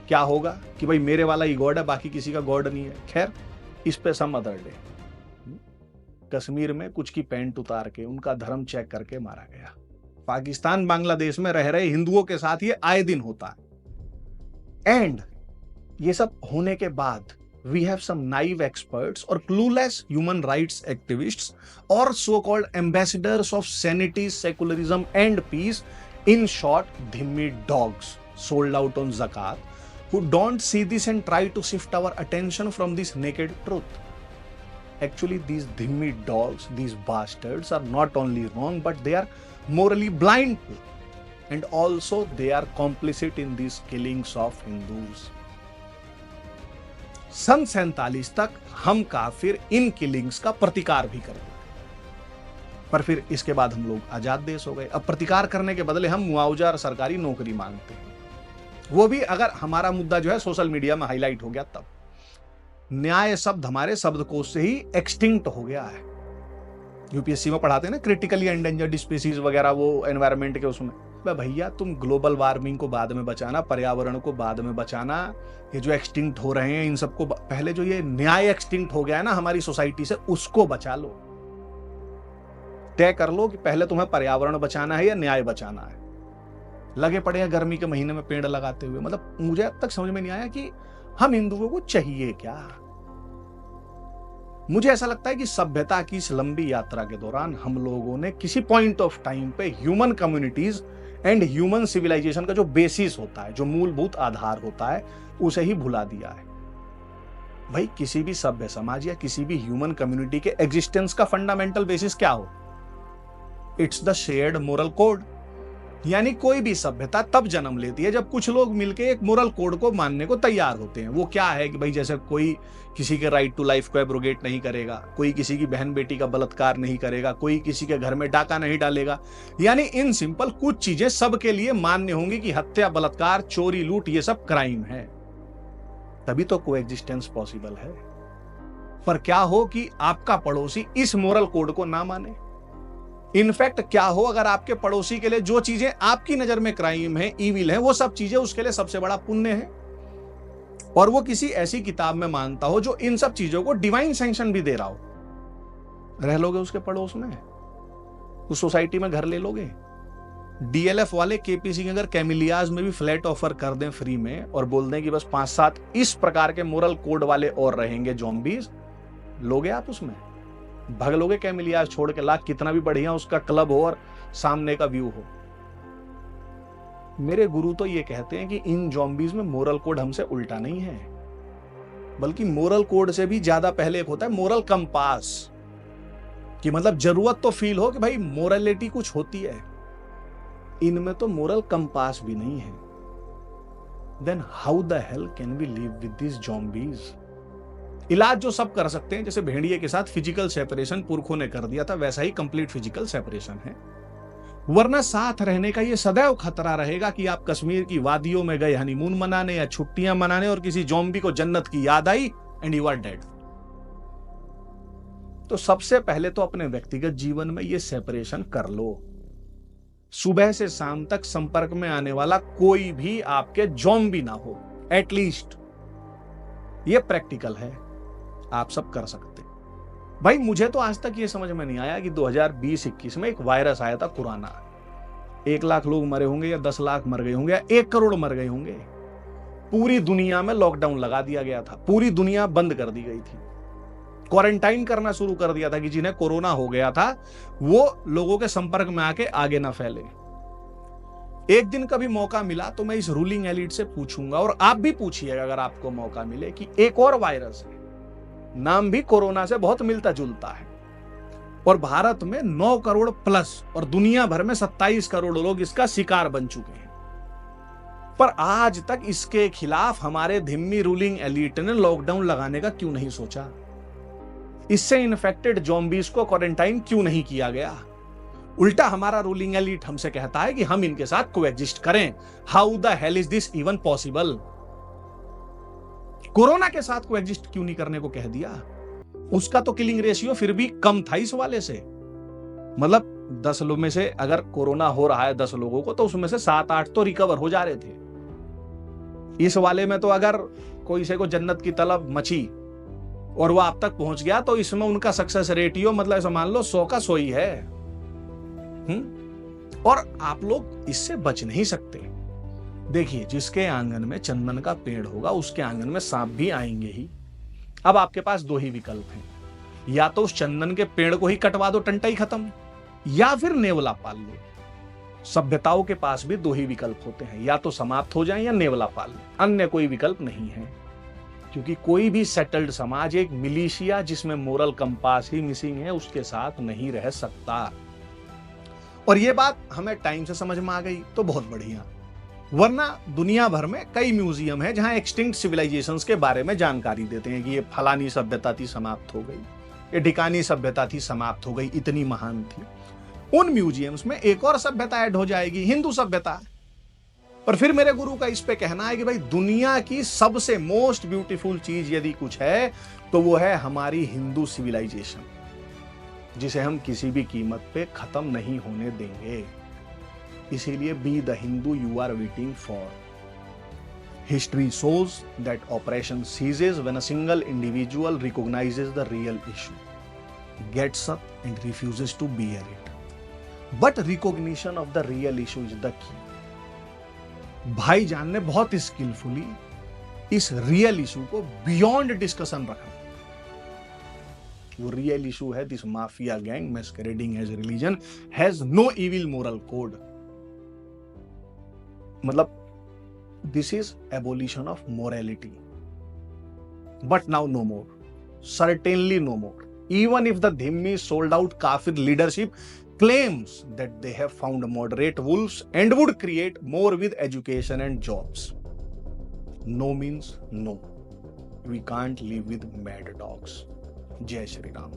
क्या होगा कि भाई मेरे वाला ही गॉड है, बाकी किसी का गॉड नहीं है। खैर, इस पे सम अदर डे। कश्मीर में कुछ की पैंट उतार के उनका धर्म चेक करके मारा गया। पाकिस्तान बांग्लादेश में रह रहे हिंदुओं के साथ ये आए दिन होता है। एंड ये सब होने के बाद we have some naive experts or clueless human rights activists or so-called ambassadors of sanity, secularism and peace, in short dhimmi dogs sold out on zakat, who don't see this and try to shift our attention from this naked truth. Actually these dhimmi dogs, these bastards are not only wrong but they are morally blind and also they are complicit in these killings of Hindus. सन 47 तक हम काफिर इन किलिंग्स का प्रतिकार भी करते थे, पर फिर इसके बाद हम लोग आजाद देश हो गए। अब प्रतिकार करने के बदले हम मुआवजा और सरकारी नौकरी मांगते हैं, वो भी अगर हमारा मुद्दा जो है सोशल मीडिया में हाईलाइट हो गया तब। न्याय शब्द हमारे शब्दकोश से ही एक्सटिंक्ट हो गया है। यूपीएससी में पढ़ाते हैं ना क्रिटिकली एंडेंजर्ड स्पीसीज वगैरह, वो एनवायरमेंट के उसमें। भैया तुम ग्लोबल वार्मिंग को बाद में बचाना, पर्यावरण को बाद में बचाना, ये जो एक्सटिंक्ट हो रहे हैं इन सबको पहले जो ये न्याय एक्सटिंक्ट हो गया है ना हमारी सोसाइटी से, उसको बचा लो। तय कर लो कि पहले तुम्हें पर्यावरण बचाना है या न्याय बचाना है। लगे पड़े हैं गर्मी के महीने में पेड़ लगाते हुए। मतलब मुझे अब तक समझ में नहीं आया कि हम हिंदुओं को चाहिए क्या। मुझे ऐसा लगता है कि सभ्यता की इस लंबी यात्रा के दौरान हम लोगों ने किसी पॉइंट ऑफ टाइम पे human communities and human civilisation का जो बेसिस होता है, जो मूलभूत आधार होता है, उसे ही भुला दिया है। भाई किसी भी सभ्य समाज या किसी भी ह्यूमन कम्युनिटी के एग्जिस्टेंस का फंडामेंटल बेसिस क्या हो? It's the shared moral code. यानी कोई भी सभ्यता तब जन्म लेती है जब कुछ लोग मिलकर एक मोरल कोड को मानने को तैयार होते हैं। वो क्या है कि भाई जैसे कोई किसी के राइट टू लाइफ को एब्रोगेट नहीं करेगा, कोई किसी की बहन बेटी का बलात्कार नहीं करेगा, कोई किसी के घर में डाका नहीं डालेगा। यानी इन सिंपल कुछ चीजें सबके लिए मान्य होंगी कि हत्या, बलात्कार, चोरी, लूट ये सब क्राइम है, तभी तो कोएग्जिस्टेंस पॉसिबल है। पर क्या हो कि आपका पड़ोसी इस मोरल कोड को ना माने। इनफैक्ट क्या हो अगर आपके पड़ोसी के लिए जो चीजें आपकी नजर में क्राइम है, इविल है, वो सब चीजें उसके लिए सबसे बड़ा पुण्य है, और वो किसी ऐसी किताब में मानता हो जो इन सब चीजों को डिवाइन सैंक्शन भी दे रहा हो। रह लोगे उसके पड़ोस में? उस सोसाइटी में घर ले लोगे? डीएलएफ वाले केपी सिंह अगर कैमिलियाज में भी फ्लैट ऑफर कर दें फ्री में और बोल दें कि बस 5-7 इस प्रकार के मोरल कोड वाले और रहेंगे ज़ॉम्बीज, लोगे आप उसमें? भाग लोगे कैमिलियाज छोड़ के? लाख कितना भी बढ़िया उसका क्लब हो और सामने का व्यू हो। मेरे गुरु तो ये कहते हैं कि इन ज़ॉम्बीज में मोरल कोड हमसे उल्टा नहीं है, बल्कि मोरल कोड से भी ज्यादा पहले एक होता है मोरल कंपास, कि मतलब जरूरत तो फील हो कि भाई मोरलिटी कुछ होती है। इनमें तो मोरल कंपास भी नहीं है। Then how the hell can we live with this zombies? इलाज जो सब कर सकते हैं, जैसे भेड़िए के साथ फिजिकल सेपरेशन पुरखों ने कर दिया था, वैसा ही कंप्लीट फिजिकल सेपरेशन है। वरना साथ रहने का ये सदैव खतरा रहेगा कि आप कश्मीर की वादियों में गए हनीमून मनाने या छुट्टियां मनाने और किसी ज़ॉम्बी को जन्नत की याद आई एंड यू आर डेड। तो सबसे पहले तो अपने व्यक्तिगत जीवन में ये सेपरेशन कर लो। सुबह से शाम तक संपर्क में आने वाला कोई भी आपके ज़ॉम्बी ना हो, एटलीस्ट। ये प्रैक्टिकल है, आप सब कर सकते। भाई मुझे तो आज तक ये समझ में नहीं आया कि 2020-21 में एक वायरस आया था कोरोना। 1 लाख लोग मरे होंगे या 10 लाख मर गए होंगे या 1 करोड़ मर गए होंगे। पूरी दुनिया में लॉकडाउन लगा दिया गया था, पूरी दुनिया बंद कर दी गई थी, क्वारंटाइन करना शुरू कर दिया था कि जिन्हें कोरोना हो गया था वो लोगों के संपर्क में आके आगे ना फैले। एक दिन कभी मौका मिला तो मैं इस रूलिंग एलिट से पूछूंगा, और आप भी पूछिएगा अगर आपको मौका मिले, कि एक और वायरस है, नाम भी कोरोना से बहुत मिलता जुलता है, और भारत में 9 करोड़ प्लस और दुनिया भर में 27 करोड़ लोग इसका शिकार बन चुके हैं। पर आज तक इसके खिलाफ हमारे धिम्मी रूलिंग एलिट ने लॉकडाउन लगाने का क्यों नहीं सोचा? इससे इन्फेक्टेड ज़ॉम्बीज को क्वारंटाइन क्यों नहीं किया गया? उल्टा हमारा रूलिंग एलिट हमसे कहता है कि हम इनके साथ कोएग्जिस्ट करें। How the hell is this even possible? Corona के साथ कोएग्जिस्ट क्यों नहीं करने को कह दिया? उसका तो किलिंग रेशियो फिर भी कम था इस वाले से। मतलब 10 लोगों में से अगर कोरोना हो रहा है 10 लोगों को, तो उसमें से 7-8 तो रिकवर हो जा रहे थे। इस वाले में तो अगर कोई से को जन्नत की तलब मची और वो आप तक पहुंच गया, तो इसमें उनका सक्सेस रेटियो मतलब ऐसा मान लो 100 का 100 ही है। और आप लोग इससे बच नहीं सकते। देखिए, जिसके आंगन में चंदन का पेड़ होगा उसके आंगन में सांप भी आएंगे ही। अब आपके पास 2 ही विकल्प हैं, या तो उस चंदन के पेड़ को ही कटवा दो, टंटा ही खत्म, या फिर नेवला पाल लो। सभ्यताओं के पास भी 2 ही विकल्प होते हैं, या तो समाप्त हो जाएं या नेवला पाल लो, अन्य कोई विकल्प नहीं है। क्योंकि कोई भी सेटल्ड समाज एक मिलिशिया जिसमें मोरल कंपास ही मिसिंग है उसके साथ नहीं रह सकता। और ये बात हमें टाइम से समझ में आ गई तो बहुत बढ़िया, वरना दुनिया भर में कई म्यूजियम है जहां एक्सटिंक्ट सिविलाइजेशंस के बारे में जानकारी देते हैं कि ये फलानी सभ्यता थी, समाप्त हो गई, ये ढिकानी सभ्यता थी, समाप्त हो गई, इतनी महान थी। उन म्यूजियम्स में एक और सभ्यता ऐड हो जाएगी, हिंदू सभ्यता। पर फिर मेरे गुरु का इस पे कहना है कि भाई दुनिया की सबसे मोस्ट ब्यूटीफुल चीज यदि कुछ है तो वो है हमारी हिंदू सिविलाइजेशन, जिसे हम किसी भी कीमत पे खत्म नहीं होने देंगे। इसीलिए be the Hindu you are waiting for. History shows that operation ceases when a single individual recognizes the real issue, gets up and refuses to bear it. But recognition of the real issue is the key. भाईजान ने बहुत स्किलफुली इस रियल इशू को बियॉन्ड डिस्कशन रखा। वो रियल इशू है, this mafia gang masquerading as religion has no evil moral code. मतलब this is abolition of morality. But now no more. Certainly no more. Even if the Dhimmi sold out Kafir leadership claims that they have found moderate wolves and would create more with education and jobs. No means no. We can't live with mad dogs. Jai Shri Ram.